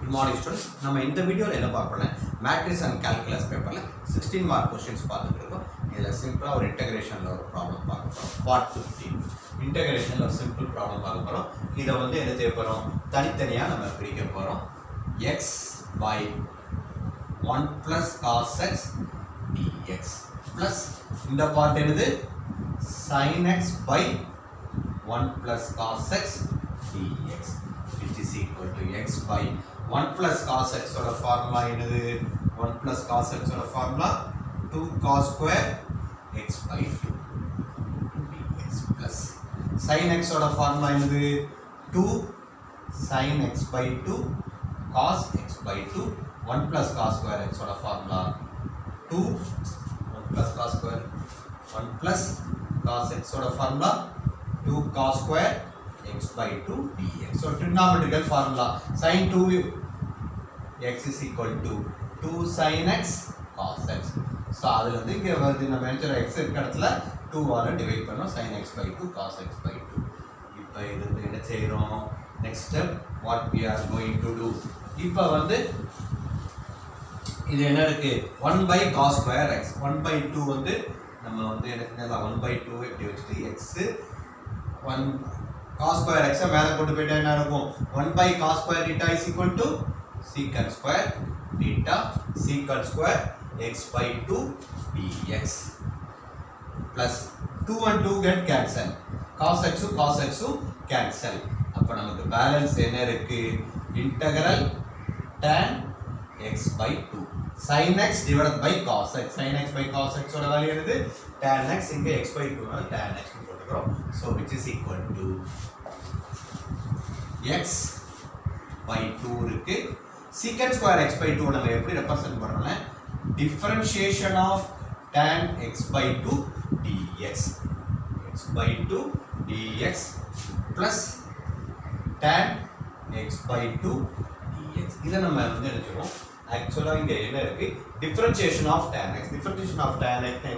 Good morning students. நம்ம இந்த வீடியோல என்ன பார்க்கறோம்னா மேட்ரிக்ஸ் அண்ட் கால்குலஸ் பேப்பர்ல 16 மார்க் क्वेश्चंस பார்த்துட்டு இருக்கோம். இதுல சிம்பிளா ஒரு இன்டகிரேஷன்ல ஒரு ப்ராப்ளம் பார்க்க போறோம். பார்ட் 15. இன்டகிரேஷன்ல ஒரு சிம்பிள் ப்ராப்ளம் பார்க்க போறோம். இத வந்து என்ன செய்ய போறோம்? தனித்தனியா நம்ம பிரிக்க போறோம். x by 1 plus cos x dx plus இந்த பார்ட் என்னது? sin x by 1 plus cos x dx which is equal to x by 1 plus cos x ஓட ஃபார்முலா என்னது? 1 plus cos x ஓட formula 2 cos square x by 2 dx plus sin x ஓட formula என்னது? 2 sin x by 2 cos x by 2 1 plus cos square x ஓட formula 2 1 plus cos square 1 plus cos x ஓட formula 2 cos square x by 2 dx. So trigonometrical formula sin 2 x is equal to 2 sin x cos x. So அதுல வந்து இங்க வருது நம்ம venture x இருக்க இடத்துல 2 ஆல டிவைட் பண்ணோம் sin x by 2 cos x by 2. இப்போ இது வந்து என்ன செய்றோம்? Next step what we are going to do. இப்போ வந்து இது என்ன இருக்கு? 1 by cos square x 1 by 2 வந்து நம்ம வந்து என்ன 1 by 2 இப்படி வச்சிட்டு x 1 cos square x மேல கொண்டு போய்ட்டா என்ன இருக்கும்? 1 by cos square theta is equal to secant square theta secant square x by 2 dx plus 2 and 2 get cancel cos x cancel. அப்ப நமக்கு பேலன்ஸ் என்ன இருக்கு? integral tan x by 2 sin x divided by cos x sin x by cos x ஓட value என்னது? tan x இங்க x by 2 னால tan x னு போட்டுறோம். So which is equal to x by 2 இருக்கு. secant square x by 2 நம்ம எப்படி represent பண்றோம்னா differentiation of tan x by 2 dx x by 2 dx plus tan x by 2 dx இத நம்ம வந்து எழுதுறோம். ஆக்சுவலா இங்க என்ன இருக்கு? differentiation of tan x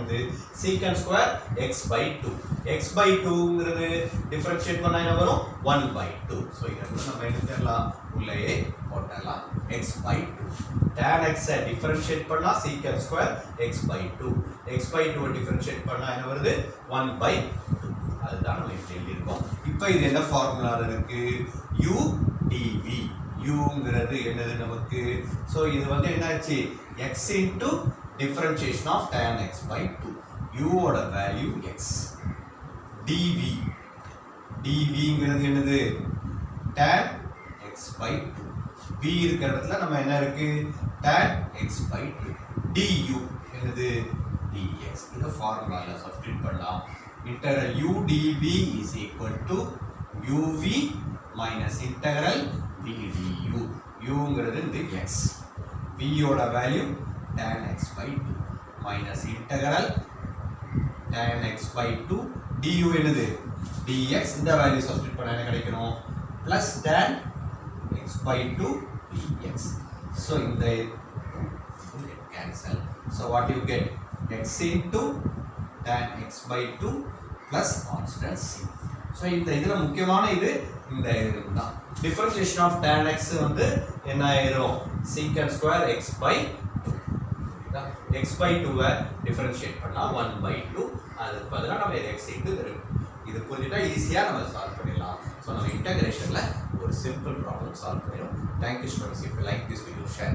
வந்து secant square x by 2 x by 2ங்கிறது differentiate பண்ணா என்ன வரும்? 1 by 2. சோ இத நம்ம என்ன செய்யலாம்? உள்ளேயே போடலாம் x by 2 tan x I differentiate பண்ணா secant square x by 2 x by 2 I differentiate பண்ணா என்ன வருது? 1 by 2. அதுதான் நம்ம இங்க எழுதி இருக்கோம். இப்போ இது என்ன ஃபார்முலால இருக்கு? u dv uங்கிறது என்னது நமக்கு? சோ இது வந்து என்னாச்சு? x into differentiation of tan x by 2 u ஓட வேல்யூ x dv dvங்கிறது என்னது? tan x by 2 v இருக்கிற இடத்துல நம்ம என்ன இருக்கு? tan x by 2 du என்னது? dx இந்த ஃபார்முலால சப்ஸ்டிட்யூட் பண்ணலாம். integral u dv is equal to uv minus integral v du uங்கிறது இந்த x v ஓட value tan x by 2 minus integral tan x by 2 du என்னது? dx இந்த வேல்யூ சப்ஸ்டிட்யூட் பண்ணா என்ன கிடைக்கும்? plus tan x by 2 dx. so இந்த cancel. so what you get? x into tan x by 2 plus constant c. so இந்த இதுல முக்கியமான இது இந்த இதுதான் differentiation of tan x வந்து என்ன ஆயிரும்? secant square x by 2 x by 2 I differentiate பண்ணா 1 by 2 அதுக்கு பதிலா நம்ம x into இது புரிஞ்சிட்டா ஈஸியா நம்ம சால்வ் பண்ணிடலாம். சோ நம்ம இன்டகிரேஷன்ல ஒரு சிம்பிள் ப்ராப்ளம் சால்வ் பண்ணிரோம். Thank you students. If you like this video, share.